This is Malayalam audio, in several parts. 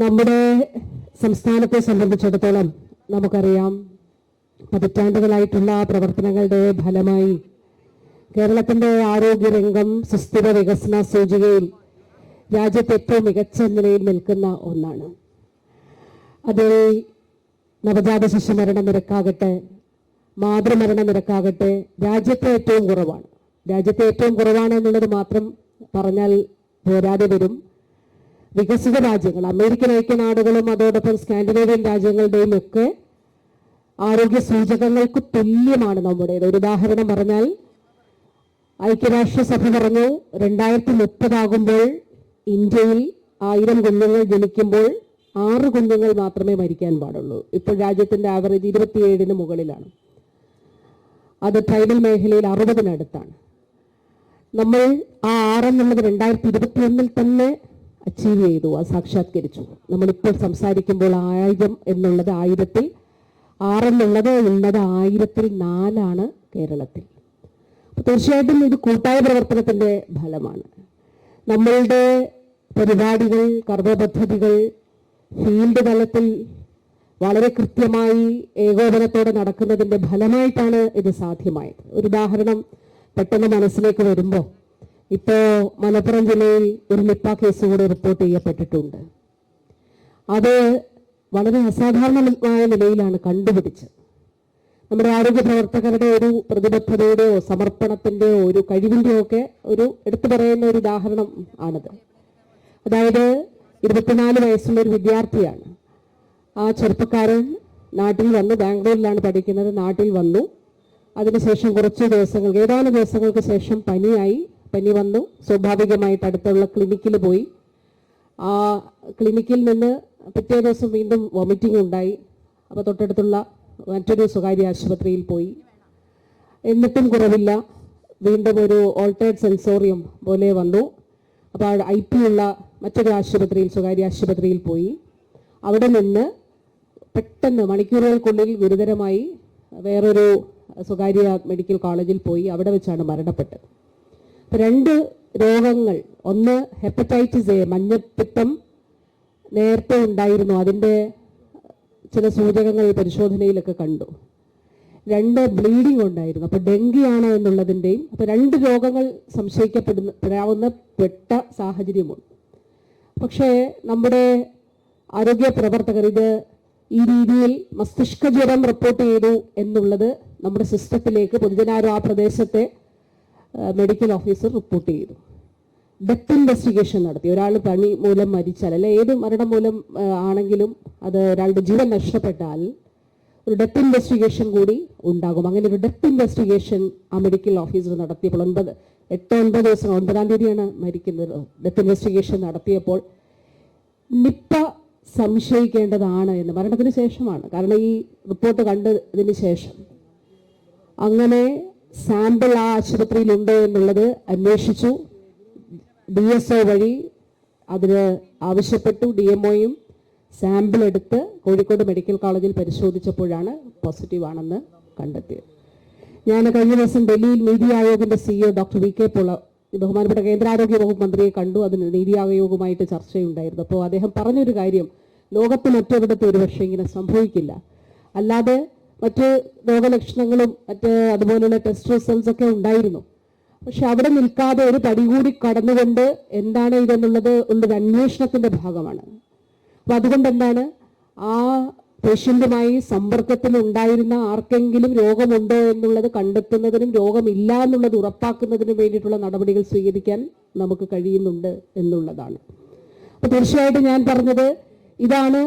നമ്മുടെ സംസ്ഥാനത്തെ സംബന്ധിച്ചിടത്തോളം നമുക്കറിയാം, പതിറ്റാണ്ടുകളായിട്ടുള്ള പ്രവർത്തനങ്ങളുടെ ഫലമായി കേരളത്തിൻ്റെ ആരോഗ്യരംഗം സുസ്ഥിര വികസന സൂചികയിൽ രാജ്യത്ത് ഏറ്റവും മികച്ച നിലയിൽ നിൽക്കുന്ന ഒന്നാണ്. അതിൽ നവജാത ശിശു മരണ നിരക്കാകട്ടെ, മാതൃമരണ നിരക്കാകട്ടെ രാജ്യത്തെ ഏറ്റവും കുറവാണ്. രാജ്യത്തെ ഏറ്റവും കുറവാണ് എന്നുള്ളത് മാത്രം പറഞ്ഞാൽ പോരാതെ വരും. വികസിത രാജ്യങ്ങൾ, അമേരിക്കൻ ഐക്യനാടുകളും അതോടൊപ്പം സ്കാൻഡിനേവിയൻ രാജ്യങ്ങളുടെയും ഒക്കെ ആരോഗ്യ സൂചകങ്ങൾക്ക് തുല്യമാണ് നമ്മുടേത്. ഒരു ഉദാഹരണം പറഞ്ഞാൽ, ഐക്യരാഷ്ട്രസഭ പറഞ്ഞു 2030 ആകുമ്പോൾ ഇന്ത്യയിൽ 1000 കുഞ്ഞുങ്ങൾ ജനിക്കുമ്പോൾ 6 കുഞ്ഞുങ്ങൾ മാത്രമേ മരിക്കാൻ പാടുള്ളൂ. ഇപ്പോൾ രാജ്യത്തിന്റെ ആവറേജ് 27-ന് മുകളിലാണ്. അത് ട്രൈബൽ മേഖലയിൽ 60-നടുത്താണ്. നമ്മൾ ആ 6 എന്നുള്ളത് 2021 തന്നെ അച്ചീവ് ചെയ്തു, അത് സാക്ഷാത്കരിച്ചു. നമ്മളിപ്പോൾ സംസാരിക്കുമ്പോൾ 1000 എന്നുള്ളത് 1000-ൽ 6 എന്നുള്ളത് ഉള്ളത് 1004 കേരളത്തിൽ. അപ്പോൾ തീർച്ചയായിട്ടും ഇത് കൂട്ടായ പ്രവർത്തനത്തിൻ്റെ ഫലമാണ്. നമ്മളുടെ പരിപാടികൾ, കർമ്മപദ്ധതികൾ ഫീൽഡ് തലത്തിൽ വളരെ കൃത്യമായി ഏകോപനത്തോടെ നടക്കുന്നതിൻ്റെ ഫലമായിട്ടാണ് ഇത് സാധ്യമായത്. ഒരു ഉദാഹരണം പെട്ടെന്ന് മനസ്സിലേക്ക് വരുമ്പോൾ, ഇപ്പോൾ മലപ്പുറം ജില്ലയിൽ ഒരു നിപ്പ കേസ് കൂടി റിപ്പോർട്ട് ചെയ്യപ്പെട്ടിട്ടുണ്ട്. അത് വളരെ അസാധാരണമായ നിലയിലാണ് കണ്ടുപിടിച്ചത്. നമ്മുടെ ആരോഗ്യ പ്രവർത്തകരുടെ ഒരു പ്രതിബദ്ധതയുടെയോ സമർപ്പണത്തിൻ്റെയോ ഒരു കഴിവിൻ്റെയോ ഒക്കെ ഒരു എടുത്തു പറയുന്ന ഒരു ഉദാഹരണം ആണത്. അതായത് 24 വയസ്സുള്ള ഒരു വിദ്യാർത്ഥിയാണ്. ആ ചെറുപ്പക്കാരൻ നാട്ടിൽ വന്നു, ബാംഗ്ലൂരിലാണ് പഠിക്കുന്നത്. നാട്ടിൽ വന്നു, അതിനുശേഷം ഏതാനും ദിവസങ്ങൾക്ക് ശേഷം പനി വന്നു. സ്വാഭാവികമായിട്ട് അടുത്തുള്ള ക്ലിനിക്കിൽ പോയി. ആ ക്ലിനിക്കിൽ നിന്ന് പിറ്റേ ദിവസം വീണ്ടും വോമിറ്റിംഗ് ഉണ്ടായി. അപ്പോൾ തൊട്ടടുത്തുള്ള മറ്റൊരു സ്വകാര്യ ആശുപത്രിയിൽ പോയി. എന്നിട്ടും കുറവില്ല. വീണ്ടും ഒരു ഓൾട്ടേർഡ് സെൻസോറിയം പോലെ വന്നു. അപ്പോൾ IP ഉള്ള മറ്റൊരു ആശുപത്രിയിൽ, സ്വകാര്യ ആശുപത്രിയിൽ പോയി. അവിടെ നിന്ന് പെട്ടെന്ന് മണിക്കൂറുകൾക്കുള്ളിൽ ഗുരുതരമായി വേറൊരു സ്വകാര്യ മെഡിക്കൽ കോളേജിൽ പോയി. അവിടെ വെച്ചാണ് മരണപ്പെട്ടത്. അപ്പോൾ 2 രോഗങ്ങൾ, ഒന്ന് ഹെപ്പറ്റൈറ്റിസ് A, മഞ്ഞപ്പിത്തം നേരത്തെ ഉണ്ടായിരുന്നു, അതിൻ്റെ ചില സൂചകങ്ങൾ പരിശോധനയിലൊക്കെ കണ്ടു. 2 ബ്ലീഡിംഗ് ഉണ്ടായിരുന്നു. അപ്പോൾ ഡെങ്കിയാണ് എന്നുള്ളതിൻ്റെയും, അപ്പോൾ 2 രോഗങ്ങൾ പെട്ട സാഹചര്യമുണ്ട്. പക്ഷേ നമ്മുടെ ആരോഗ്യ പ്രവർത്തകർ ഇത് ഈ രീതിയിൽ മസ്തിഷ്ക ജ്വരം റിപ്പോർട്ട് ചെയ്തു എന്നുള്ളത് നമ്മുടെ സിസ്റ്റത്തിലേക്ക് പൊതുജനാരോഗ്യ ആ പ്രദേശത്തെ മെഡിക്കൽ ഓഫീസർ റിപ്പോർട്ട് ചെയ്തു. ഡെത്ത് ഇൻവെസ്റ്റിഗേഷൻ നടത്തി. ഒരാൾ പനി മൂലം മരിച്ചാൽ, അല്ലെ ഏത് മരണം മൂലം ആണെങ്കിലും അത് ഒരാളുടെ ജീവൻ നഷ്ടപ്പെട്ടാൽ ഒരു ഡെത്ത് ഇൻവെസ്റ്റിഗേഷൻ കൂടി ഉണ്ടാകും. അങ്ങനെ ഒരു ഡെത്ത് ഇൻവെസ്റ്റിഗേഷൻ ആ മെഡിക്കൽ ഓഫീസർ നടത്തിയപ്പോൾ 8-9 ദിവസം, 9-ാം തീയതിയാണ് മരിക്കുന്നത്. ഡെത്ത് ഇൻവെസ്റ്റിഗേഷൻ നടത്തിയപ്പോൾ നിപ്പ സംശയിക്കേണ്ടതാണ് എന്ന്, മരണത്തിന് ശേഷമാണ്, കാരണം ഈ റിപ്പോർട്ട് കണ്ടതിന് ശേഷം. അങ്ങനെ സാമ്പിൾ ആ ആശുപത്രിയിലുണ്ട് എന്നുള്ളത് അന്വേഷിച്ചു. DSO വഴി അതിന് ആവശ്യപ്പെട്ടു. DMOയും സാമ്പിൾ എടുത്ത് കോഴിക്കോട് മെഡിക്കൽ കോളേജിൽ പരിശോധിച്ചപ്പോഴാണ് പോസിറ്റീവ് ആണെന്ന് കണ്ടെത്തിയത്. ഞാൻ കഴിഞ്ഞ ദിവസം ഡൽഹിയിൽ നീതി ആയോഗിൻ്റെ CEO ഡോക്ടർ VK പോൾ, ബഹുമാനപ്പെട്ട കേന്ദ്ര ആരോഗ്യ വകുപ്പ് മന്ത്രിയെ കണ്ടു. അതിന് നീതി ആയോഗുമായിട്ട് ചർച്ചയുണ്ടായിരുന്നു. അപ്പോൾ അദ്ദേഹം പറഞ്ഞൊരു കാര്യം, ലോകത്ത് മറ്റൊരിടത്ത് ഒരുപക്ഷെ ഇങ്ങനെ സംഭവിക്കില്ല, അല്ലാതെ മറ്റ് രോഗലക്ഷണങ്ങളും അതുപോലുള്ള ടെസ്റ്റ് റിസൾട്ട്സ് ഒക്കെ ഉണ്ടായിരുന്നു. പക്ഷെ അവിടെ നിൽക്കാതെ ഒരു പടി കൂടി കടന്നുകൊണ്ട് എന്താണ് ഇതെന്നുള്ളത് ഉള്ളൊരു അന്വേഷണത്തിൻ്റെ ഭാഗമാണ്. അപ്പോൾ അതുകൊണ്ട് എന്താണ്, ആ പേഷ്യൻറ്റുമായി സമ്പർക്കത്തിൽ ഉണ്ടായിരുന്ന ആർക്കെങ്കിലും രോഗമുണ്ടോ എന്നുള്ളത് കണ്ടെത്തുന്നതിനും രോഗമില്ല എന്നുള്ളത് ഉറപ്പാക്കുന്നതിനും വേണ്ടിയിട്ടുള്ള നടപടികൾ സ്വീകരിക്കാൻ നമുക്ക് കഴിയുന്നുണ്ട് എന്നുള്ളതാണ്. അപ്പോൾ തീർച്ചയായിട്ടും ഞാൻ പറഞ്ഞത് ഇതാണ്,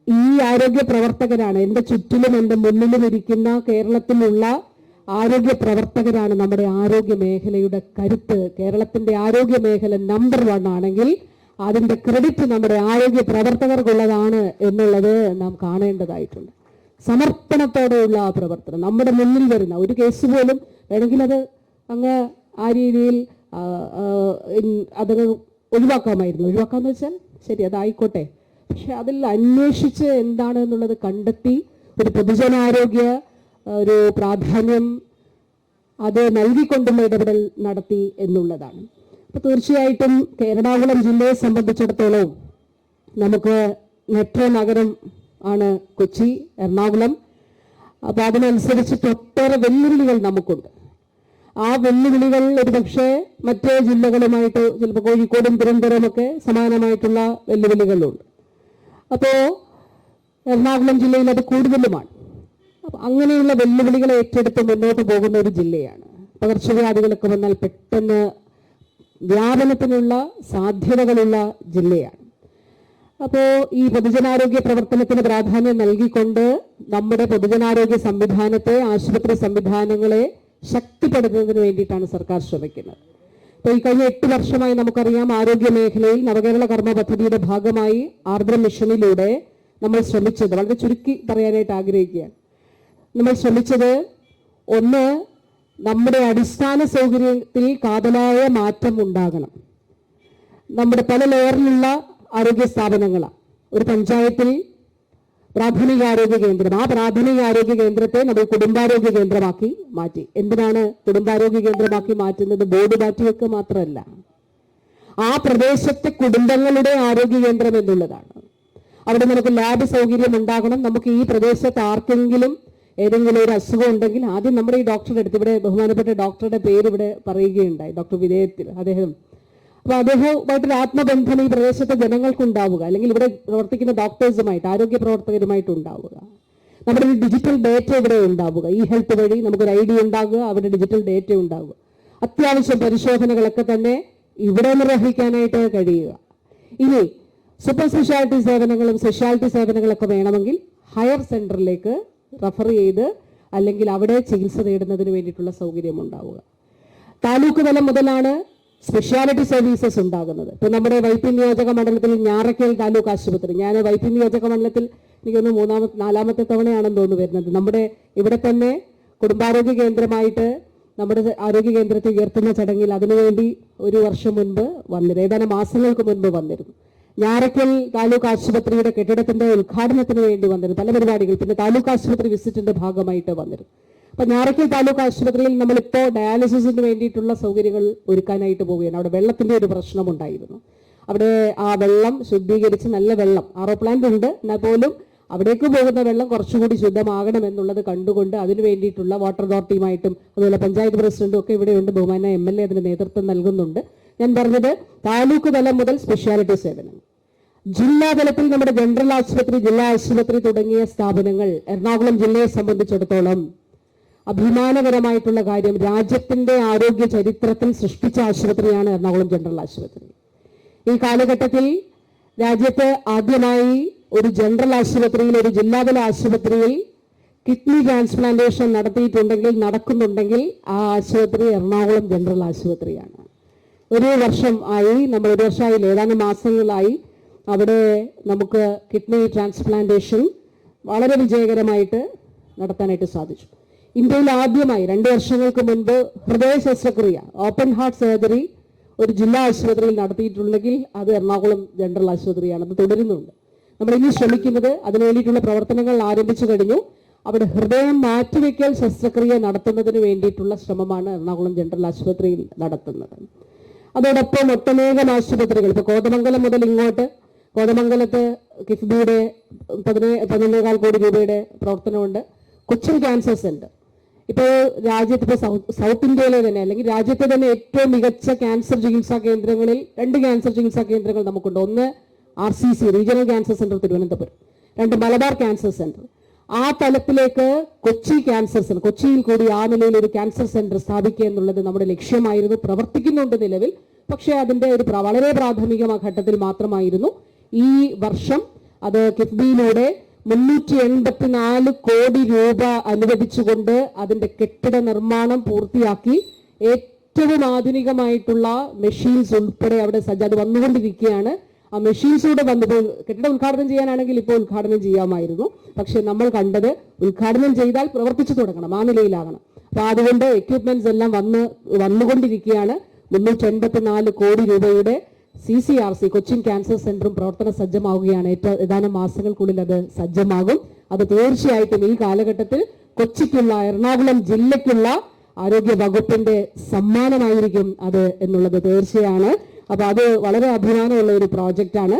ഈ ആരോഗ്യ പ്രവർത്തകരാണ് എൻ്റെ ചുറ്റിലും എൻ്റെ മുന്നിലും ഇരിക്കുന്ന കേരളത്തിലുള്ള ആരോഗ്യ പ്രവർത്തകരാണ് നമ്മുടെ ആരോഗ്യ മേഖലയുടെ കരുത്ത്. കേരളത്തിൻ്റെ ആരോഗ്യ മേഖല നമ്പർ 1 ആണെങ്കിൽ അതിൻ്റെ ക്രെഡിറ്റ് നമ്മുടെ ആരോഗ്യ പ്രവർത്തകർക്കുള്ളതാണ് എന്നുള്ളത് നാം കാണേണ്ടതായിട്ടുണ്ട്. സമർപ്പണത്തോടെയുള്ള ആ പ്രവർത്തനം, നമ്മുടെ മുന്നിൽ വരുന്ന ഒരു കേസ് പോലും വേണമെങ്കിൽ അത് അങ്ങ് ആ രീതിയിൽ അത് ഒഴിവാക്കാമെന്ന് വെച്ചാൽ ശരി, അതായിക്കോട്ടെ. പക്ഷെ അതിൽ അന്വേഷിച്ച് എന്താണ് എന്നുള്ളത് കണ്ടെത്തി ഒരു പൊതുജനാരോഗ്യ ഒരു പ്രാധാന്യം അത് നൽകിക്കൊണ്ടുള്ള ഇടപെടൽ നടത്തി എന്നുള്ളതാണ്. അപ്പോൾ തീർച്ചയായിട്ടും എറണാകുളം ജില്ലയെ സംബന്ധിച്ചിടത്തോളം നമുക്ക് മെട്രോ നഗരം ആണ് കൊച്ചി, എറണാകുളം. അപ്പോൾ അതിനനുസരിച്ചിട്ട് ഒട്ടേറെ വെല്ലുവിളികൾ നമുക്കുണ്ട്. ആ വെല്ലുവിളികൾ ഒരുപക്ഷെ മറ്റേ ജില്ലകളുമായിട്ട് ചിലപ്പോൾ കോഴിക്കോടും തിരുവനന്തപുരമൊക്കെ സമാനമായിട്ടുള്ള വെല്ലുവിളികളുണ്ട്. അപ്പോൾ എറണാകുളം ജില്ലയിൽ അത് കൂടുതലുമാണ്. അപ്പം അങ്ങനെയുള്ള വെല്ലുവിളികളെ ഏറ്റെടുത്ത് മുന്നോട്ട് പോകുന്ന ഒരു ജില്ലയാണ്. പകർച്ചവ്യാധികളൊക്കെ വന്നാൽ പെട്ടെന്ന് വ്യാപനത്തിനുള്ള സാധ്യതകളുള്ള ജില്ലയാണ്. അപ്പോൾ ഈ പൊതുജനാരോഗ്യ പ്രവർത്തനത്തിന് പ്രാധാന്യം നൽകിക്കൊണ്ട് നമ്മുടെ പൊതുജനാരോഗ്യ സംവിധാനത്തെ, ആശുപത്രി സംവിധാനങ്ങളെ ശക്തിപ്പെടുത്തുന്നതിന് വേണ്ടിയിട്ടാണ് സർക്കാർ ശ്രമിക്കുന്നത്. അപ്പോൾ ഈ കഴിഞ്ഞ 8 വർഷമായി നമുക്കറിയാം, ആരോഗ്യ മേഖലയിൽ നവകേരള കർമ്മ പദ്ധതിയുടെ ഭാഗമായി ആർദ്രം മിഷനിലൂടെ നമ്മൾ ശ്രമിച്ചത്, വളരെ ചുരുക്കി പറയാനായിട്ട് ആഗ്രഹിക്കുകയാണ്, നമ്മൾ ശ്രമിച്ചത് ഒന്ന്, നമ്മുടെ അടിസ്ഥാന സൗകര്യത്തിൽ കാതലായ മാറ്റം ഉണ്ടാകണം. നമ്മുടെ പല ലെയറിലുള്ള ആരോഗ്യ സ്ഥാപനങ്ങളാണ്. ഒരു പഞ്ചായത്തിൽ പ്രാഥമികാരോഗ്യ കേന്ദ്രം, ആ പ്രാഥമികാരോഗ്യ കേന്ദ്രത്തെ നമ്മൾ കുടുംബാരോഗ്യ കേന്ദ്രമാക്കി മാറ്റി. എന്തിനാണ് കുടുംബാരോഗ്യ കേന്ദ്രമാക്കി മാറ്റുന്നത്? ബോർഡ് മാറ്റിവെക്കുക മാത്രമല്ല, ആ പ്രദേശത്തെ കുടുംബങ്ങളുടെ ആരോഗ്യ കേന്ദ്രം എന്നുള്ളതാണ്. അവിടെ നമുക്ക് ലാബ് സൗകര്യം ഉണ്ടാകണം. നമുക്ക് ഈ പ്രദേശത്ത് ആർക്കെങ്കിലും ഏതെങ്കിലും ഒരു അസുഖം ഉണ്ടെങ്കിൽ ആദ്യം നമ്മുടെ ഈ ഡോക്ടറുടെ അടുത്ത്, ഇവിടെ ബഹുമാനപ്പെട്ട ഡോക്ടറുടെ പേര് ഇവിടെ പറയുകയുണ്ടായി, ഡോക്ടർ വിധേയത്തിൽ, അദ്ദേഹം. അപ്പോൾ അദ്ദേഹവുമായിട്ടൊരു ആത്മബന്ധം ഈ പ്രദേശത്തെ ജനങ്ങൾക്കുണ്ടാവുക, അല്ലെങ്കിൽ ഇവിടെ പ്രവർത്തിക്കുന്ന ഡോക്ടേഴ്സുമായിട്ട്, ആരോഗ്യ പ്രവർത്തകരുമായിട്ട് ഉണ്ടാവുക. നമ്മുടെ ഒരു ഡിജിറ്റൽ ഡേറ്റ ഇവിടെ ഉണ്ടാവുക, ഈ ഹെൽത്ത് വഴി നമുക്കൊരു ID ഉണ്ടാകുക, അവിടെ ഡിജിറ്റൽ ഡേറ്റ ഉണ്ടാവുക. അത്യാവശ്യം പരിശോധനകളൊക്കെ തന്നെ ഇവിടെ നിർവഹിക്കാനായിട്ട് കഴിയുക. ഇനി സൂപ്പർ സ്പെഷ്യാലിറ്റി സേവനങ്ങളും സ്പെഷ്യാലിറ്റി സേവനങ്ങളൊക്കെ വേണമെങ്കിൽ ഹയർ സെന്ററിലേക്ക് റെഫർ ചെയ്ത് അല്ലെങ്കിൽ അവിടെ ചികിത്സ തേടുന്നതിന് വേണ്ടിയിട്ടുള്ള സൗകര്യം ഉണ്ടാവുക. താലൂക്ക് തലം മുതലാണ് സ്പെഷ്യാലിറ്റി സർവീസസ് ഉണ്ടാകുന്നത്. ഇപ്പൊ നമ്മുടെ വൈപ്പിൻ നിയോജക മണ്ഡലത്തിൽ ഞാറക്കൽ താലൂക്ക് ആശുപത്രി, ഞാൻ വൈപ്പിൻ നിയോജക മണ്ഡലത്തിൽ എനിക്കൊന്ന് 4-ാമത്തെ തവണയാണെന്ന് തോന്നുന്നു വരുന്നത്. നമ്മുടെ ഇവിടെ തന്നെ കുടുംബാരോഗ്യ കേന്ദ്രമായിട്ട് നമ്മുടെ ആരോഗ്യ കേന്ദ്രത്തെ ഉയർത്തുന്ന ചടങ്ങിൽ അതിനുവേണ്ടി ഒരു വർഷം മുൻപ് വന്നിരുന്നു, ഏതാനും മാസങ്ങൾക്ക് മുൻപ് വന്നിരുന്നു. ഞാറക്കൽ താലൂക്ക് ആശുപത്രിയുടെ കെട്ടിടത്തിന്റെ ഉദ്ഘാടനത്തിന് വേണ്ടി വന്നിരുന്നു, പല പരിപാടികൾ, പിന്നെ താലൂക്ക് ആശുപത്രി വിസിറ്റിന്റെ ഭാഗമായിട്ട് വന്നിരുന്നു. അപ്പൊ ഞാറക്കൽ താലൂക്ക് ആശുപത്രിയിൽ നമ്മളിപ്പോൾ ഡയാലിസിസിന് വേണ്ടിയിട്ടുള്ള സൗകര്യങ്ങൾ ഒരുക്കാനായിട്ട് പോവുകയാണ്. അവിടെ വെള്ളത്തിന്റെ ഒരു പ്രശ്നമുണ്ടായിരുന്നു. അവിടെ ആ വെള്ളം ശുദ്ധീകരിച്ച് നല്ല വെള്ളം, RO പ്ലാന്റ് ഉണ്ട്, എന്നാൽ പോലും അവിടേക്ക് പോകുന്ന വെള്ളം കുറച്ചുകൂടി ശുദ്ധമാകണം എന്നുള്ളത് കണ്ടുകൊണ്ട് അതിന് വേണ്ടിയിട്ടുള്ള വാട്ടർ അതോറിറ്റിയുമായിട്ടും അതുപോലെ പഞ്ചായത്ത് പ്രസിഡന്റും ഒക്കെ ഇവിടെയുണ്ട്, ബഹുമാന MLA അതിന് നേതൃത്വം നൽകുന്നുണ്ട്. ഞാൻ പറഞ്ഞത് താലൂക്ക് തലം മുതൽ സ്പെഷ്യാലിറ്റി സേവനം, ജില്ലാ തലത്തിൽ നമ്മുടെ ജനറൽ ആശുപത്രി, ജില്ലാ ആശുപത്രി തുടങ്ങിയ സ്ഥാപനങ്ങൾ എറണാകുളം ജില്ലയെ സംബന്ധിച്ചിടത്തോളം അഭിമാനകരമായിട്ടുള്ള കാര്യം, രാജ്യത്തിന്റെ ആരോഗ്യ ചരിത്രത്തിൽ സൃഷ്ടിച്ച ആശുപത്രിയാണ് എറണാകുളം ജനറൽ ആശുപത്രി. ഈ കാലഘട്ടത്തിൽ രാജ്യത്ത് ആദ്യമായി ഒരു ജനറൽ ആശുപത്രിയിൽ, ഒരു ജില്ലാതല ആശുപത്രിയിൽ കിഡ്നി ട്രാൻസ്പ്ലാന്റേഷൻ നടക്കുന്നുണ്ടെങ്കിൽ ആ ആശുപത്രി എറണാകുളം ജനറൽ ആശുപത്രിയാണ്. ഒരു വർഷമായി ഏതാനും മാസങ്ങളായി അവിടെ നമുക്ക് കിഡ്നി ട്രാൻസ്പ്ലാന്റേഷൻ വളരെ വിജയകരമായിട്ട് നടത്താനായിട്ട് സാധിച്ചു. ഇന്ത്യയിൽ ആദ്യമായി 2 വർഷങ്ങൾക്ക് മുൻപ് ഹൃദയ ശസ്ത്രക്രിയ, ഓപ്പൺ ഹാർട്ട് സർജറി ഒരു ജില്ലാ ആശുപത്രിയിൽ നടത്തിയിട്ടുണ്ടെങ്കിൽ അത് എറണാകുളം ജനറൽ ആശുപത്രിയാണ്. അത് തുടരുന്നുണ്ട്. നമ്മൾ ഇനി ശ്രമിക്കുന്നത് അതിനു വേണ്ടിയിട്ടുള്ള പ്രവർത്തനങ്ങൾ ആരംഭിച്ചു കഴിഞ്ഞു. അവിടെ ഹൃദയം മാറ്റിവെക്കൽ ശസ്ത്രക്രിയ നടത്തുന്നതിന് വേണ്ടിയിട്ടുള്ള ശ്രമമാണ് എറണാകുളം ജനറൽ ആശുപത്രിയിൽ നടത്തുന്നത്. അതോടൊപ്പം ഒട്ടനേകം ആശുപത്രികൾ, ഇപ്പോൾ കോതമംഗലം മുതൽ ഇങ്ങോട്ട്, കോതമംഗലത്ത് കിഫ്ബിയുടെ 11.25 കോടി രൂപയുടെ പ്രവർത്തനമുണ്ട്. കൊച്ചിൻ ക്യാൻസർ സെന്റർ ഇപ്പോൾ രാജ്യത്ത്, ഇപ്പോൾ സൗത്ത് ഇന്ത്യയിലെ തന്നെ അല്ലെങ്കിൽ രാജ്യത്തെ തന്നെ ഏറ്റവും മികച്ച ക്യാൻസർ ചികിത്സാ കേന്ദ്രങ്ങളിൽ 2 ക്യാൻസർ ചികിത്സാ കേന്ദ്രങ്ങൾ നമുക്കുണ്ട്. ഒന്ന് RCC regional cancer centre Thiruvananthapuram, 2 Malabar cancer centre. ആ തലത്തിലേക്ക് കൊച്ചി ക്യാൻസർ സെന്റർ, കൊച്ചിയിൽ കൂടി ആ നിലയിൽ ഒരു ക്യാൻസർ സെന്റർ സ്ഥാപിക്കുക എന്നുള്ളത് നമ്മുടെ ലക്ഷ്യമായിരുന്നു. പ്രവർത്തിക്കുന്നുണ്ട് നിലവിൽ, പക്ഷേ അതിന്റെ ഒരു വളരെ പ്രാഥമിക ഘട്ടത്തിൽ മാത്രമായിരുന്നു. ഈ വർഷം അത് കിഫ്ബിയിലൂടെ 384 കോടി രൂപ അനുവദിച്ചുകൊണ്ട് അതിന്റെ കെട്ടിട നിർമ്മാണം പൂർത്തിയാക്കി ഏറ്റവും ആധുനികമായിട്ടുള്ള മെഷീൻസ് ഉൾപ്പെടെ അവിടെ അത് വന്നുകൊണ്ടിരിക്കുകയാണ്. ആ മെഷീൻസൂടെ വന്നപ്പോൾ കെട്ടിടം ഉദ്ഘാടനം ചെയ്യാനാണെങ്കിൽ ഇപ്പോൾ ഉദ്ഘാടനം ചെയ്യാമായിരുന്നു. പക്ഷെ നമ്മൾ കണ്ടത് ഉദ്ഘാടനം ചെയ്താൽ പ്രവർത്തിച്ചു തുടങ്ങണം, ആ നിലയിലാകണം. അപ്പൊ അതുകൊണ്ട് എക്യുപ്മെന്റ്സ് എല്ലാം വന്നുകൊണ്ടിരിക്കുകയാണ്. 384 കോടി രൂപയുടെ CCRC കൊച്ചിൻ ക്യാൻസർ സെന്ററും പ്രവർത്തന സജ്ജമാവുകയാണ്. ഏതാനും മാസങ്ങൾക്കുള്ളിൽ അത് സജ്ജമാകും. അത് തീർച്ചയായിട്ടും ഈ കാലഘട്ടത്തിൽ കൊച്ചിക്കുള്ള, എറണാകുളം ജില്ലയ്ക്കുള്ള ആരോഗ്യ വകുപ്പിന്റെ സമ്മാനമായിരിക്കും അത് എന്നുള്ളത് തീർച്ചയാണ്. അപ്പൊ അത് വളരെ അഭിമാനമുള്ള ഒരു പ്രോജക്റ്റാണ്.